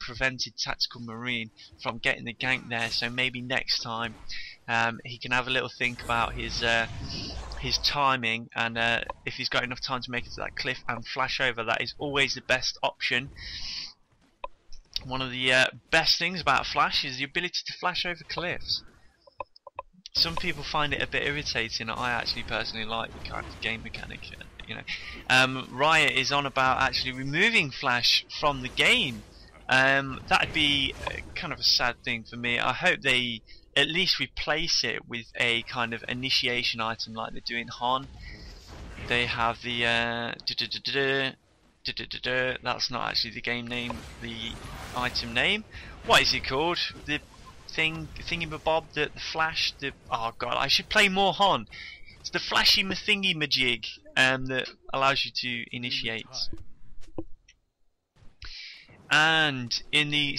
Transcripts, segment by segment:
prevented Tactical Marine from getting the gank there. So maybe next time he can have a little think about his timing, and if he's got enough time to make it to that cliff and flash over, that is always the best option. One of the best things about Flash is the ability to flash over cliffs. Some people find it a bit irritating. I actually personally like the kind of game mechanic, you know. Riot is on about actually removing Flash from the game. That'd be kind of a sad thing for me. I hope they at least replace it with a kind of initiation item like they do in Han. They have the that's not actually the game name, the item name. What is it called? The thingy-mabob, the flash, oh god, I should play more Han. It's the flashy thingy-majig that allows you to initiate. And in the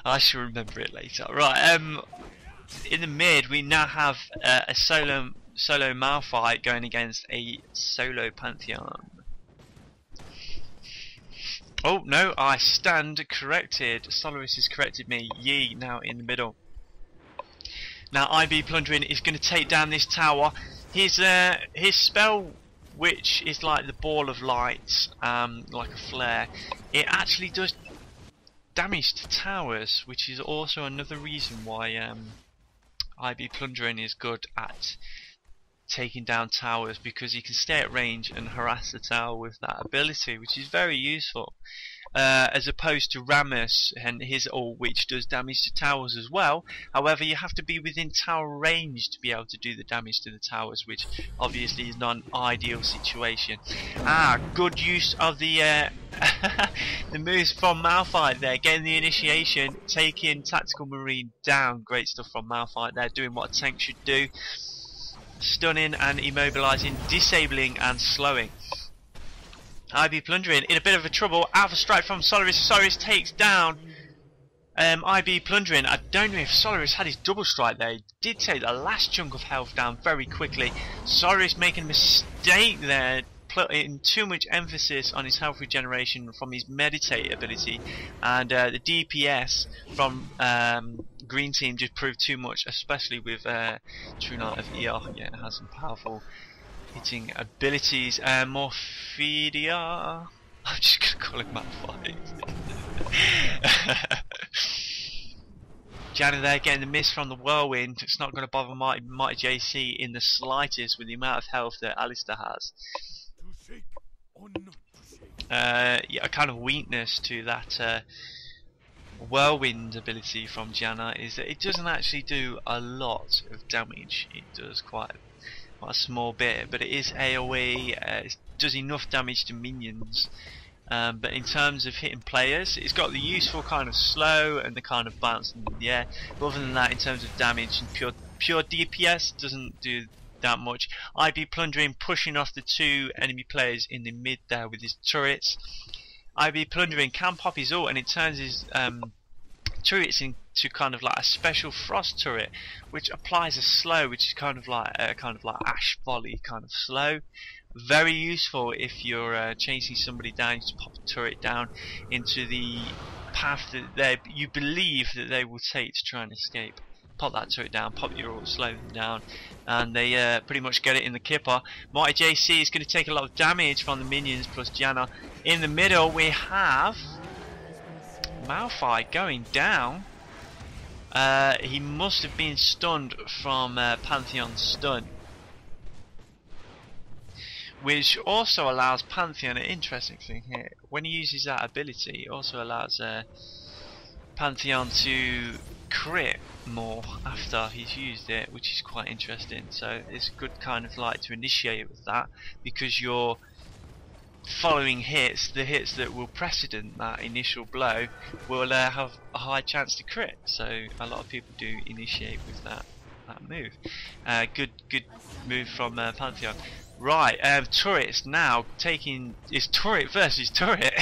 I should remember it later. Right, in the mid we now have a solo Malphite going against a solo Pantheon. Oh no, I stand corrected. Solaris has corrected me. Yi now in the middle. Now IB Plundering is going to take down this tower. His spell, which is like the ball of light, like a flare, it actually does damage to towers, which is also another reason why IB Plundering is good at taking down towers, because he can stay at range and harass the tower with that ability, which is very useful, as opposed to Rammus and his ult, which does damage to towers as well. However, you have to be within tower range to be able to do the damage to the towers, which obviously is not an ideal situation. Good use of the the moves from Malphite there, getting the initiation, taking Tactical Marine down. Great stuff from Malphite there, doing what a tank should do. Stunning and immobilizing, disabling and slowing. IB Plundering in a bit of a trouble. Alpha strike from Solaris. Solaris takes down IB Plundering. I don't know if Solaris had his double strike there. He did take the last chunk of health down very quickly. Solaris making a mistake there, putting too much emphasis on his health regeneration from his meditate ability, and the DPS from Green Team just proved too much, especially with True Knight of ER. Yeah, it has some powerful hitting abilities. Morphedia, I'm just gonna call him Malphite. Janna there getting the miss from the whirlwind. It's not going to bother Mighty JC in the slightest with the amount of health that Alistair has. Yeah, a kind of weakness to that whirlwind ability from Janna is that it doesn't actually do a lot of damage. It does quite a small bit, but it is AoE. It does enough damage to minions, but in terms of hitting players, it's got the useful kind of slow and the kind of bouncing in the air. But other than that, in terms of damage and pure DPS, doesn't do that much. IB Plundering pushing off the two enemy players in the mid there with his turrets. IB Plundering can pop his ult and it turns his turrets into kind of like a special frost turret, which applies a slow, which is kind of like ash volley kind of slow. Very useful if you're chasing somebody down. You just pop a turret down into the path that you believe that they will take to try and escape. Pop that turret down, pop your ult, slow them down, and they pretty much get it in the kipper. Mighty JC is going to take a lot of damage from the minions plus Janna. In the middle we have Malphite going down. He must have been stunned from Pantheon's stun, which also allows Pantheon, an interesting thing here, when he uses that ability, it also allows Pantheon to crit more after he's used it, which is quite interesting. So it's good kind of like to initiate with that, because you're following hits, the hits that will precedent that initial blow will have a high chance to crit. So a lot of people do initiate with that move. Good move from Pantheon. Right, turrets now taking is turret versus turret.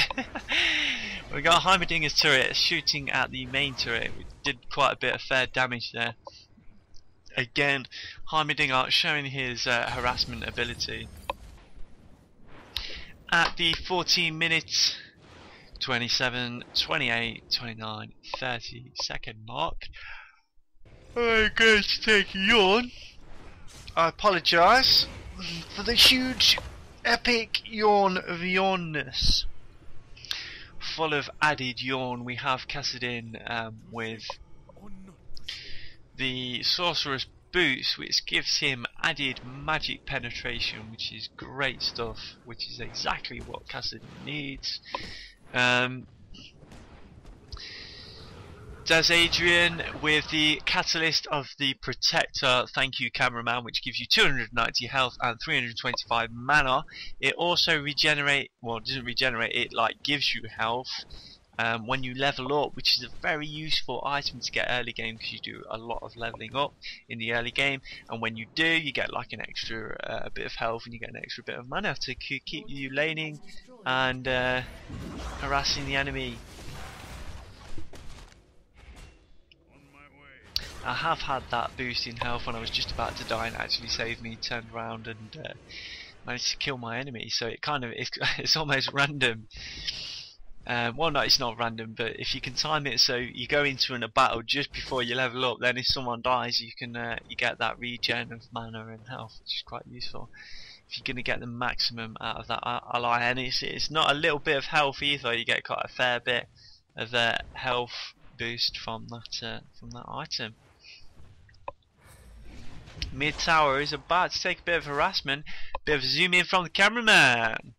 We got Heimerdinger's turret shooting at the main turret, which did quite a bit of fair damage there. Again, Heimerdinger showing his harassment ability. At the 14 minutes 27, 28, 29, 30 second mark. I'm going to take a yawn. I apologise for the huge epic yawn of yawnness. Full of added yawn, we have Kassadin with the Sorcerer's Boots, which gives him added magic penetration, which is great stuff, which is exactly what Kassadin needs. Does Adrian with the Catalyst of the Protector, thank you cameraman, which gives you 290 health and 325 mana. It also regenerate, well it doesn't regenerate, it like gives you health when you level up, which is a very useful item to get early game because you do a lot of leveling up in the early game, and when you do you get like an extra bit of health and you get an extra bit of mana to keep you laning and harassing the enemy. I have had that boost in health when I was just about to die and actually saved me, turned around and managed to kill my enemy, so it kind of it's almost random. Well no, it's not random, but if you can time it so you go into a battle just before you level up, then if someone dies you can you get that regen of mana and health, which is quite useful if you're going to get the maximum out of that ally. And it's not a little bit of health either, you get quite a fair bit of health boost from that item. Mid tower is about to take a bit of harassment, bit of zoom in from the cameraman.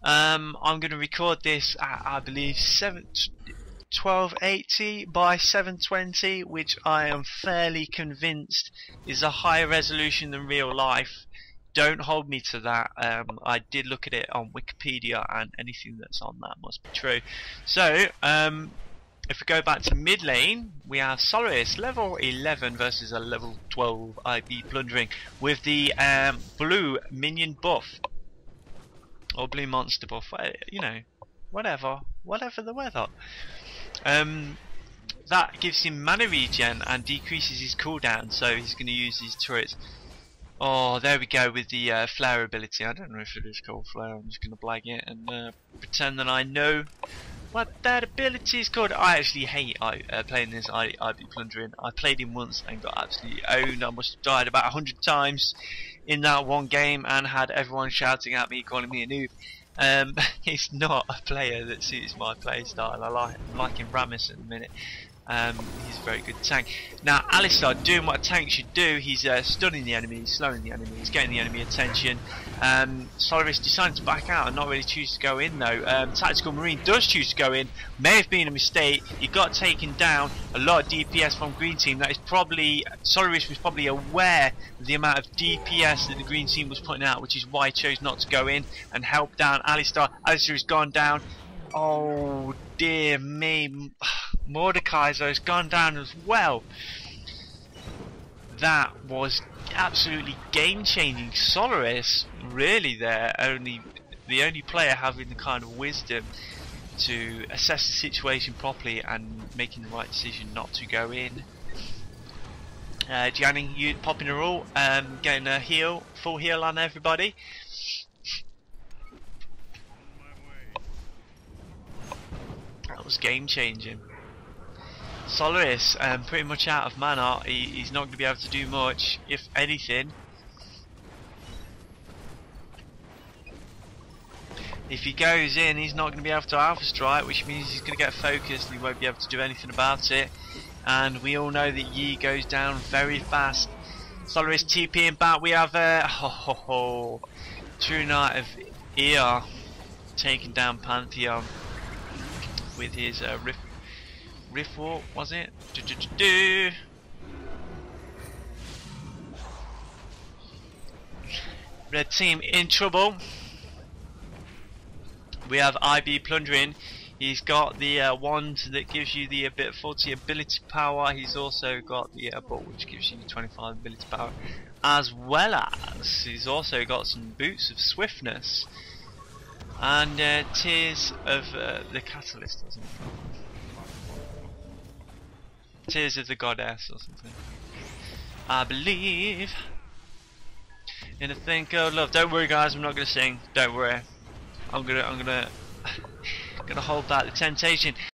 I'm going to record this at I believe 1280 by 720, which I am fairly convinced is a higher resolution than real life. Don't hold me to that. I did look at it on Wikipedia and anything that's on that must be true. So if we go back to mid lane, we have Solaris level 11 versus a level 12 IB plundering with the blue minion buff. Or blue monster buff, you know, whatever the weather. That gives him mana regen and decreases his cooldown, so he's going to use his turrets. Oh, there we go with the flare ability. I don't know if it is called flare, I'm just going to blag it and pretend that I know what that ability is called. I actually hate playing this IB plundering. I played him once and got absolutely owned. I must have died about 100 times in that one game and had everyone shouting at me, calling me a noob. He's not a player that suits my play style. I'm liking Ramus at the minute. He's a very good tank. Now Alistar doing what a tank should do. He's stunning the enemy, he's slowing the enemy, he's getting the enemy attention. Solaris decided to back out and not really choose to go in though. Tactical Marine does choose to go in. May have been a mistake. He got taken down. A lot of DPS from green team. That is probably, Solaris was probably aware of the amount of DPS that the green team was putting out, which is why he chose not to go in and help down Alistar. Alistar has gone down. Oh dear me, Mordekaiser has gone down as well. That was absolutely game changing. Solaris really there, the only player having the kind of wisdom to assess the situation properly and making the right decision not to go in. Gianni, you popping a roll, getting a heal, full heal on everybody. That was game changing. Solaris pretty much out of mana. He's not going to be able to do much, if anything. If he goes in, he's not going to be able to alpha strike, which means he's going to get focused and he won't be able to do anything about it. And we all know that Yi goes down very fast. Solaris TPing back. We have True Knight of Ear taking down Pantheon with his Rift Walk, was it? Red team in trouble. We have IB plundering. He's got the wand that gives you the bit of 40 ability power. He's also got the bolt which gives you 25 ability power, as well as he's also got some boots of swiftness and Tears of the Catalyst or something. Tears of the Goddess or something, I believe. In a thing called love. Don't worry guys, I'm not gonna sing. Don't worry. I'm gonna Gonna hold back the temptation.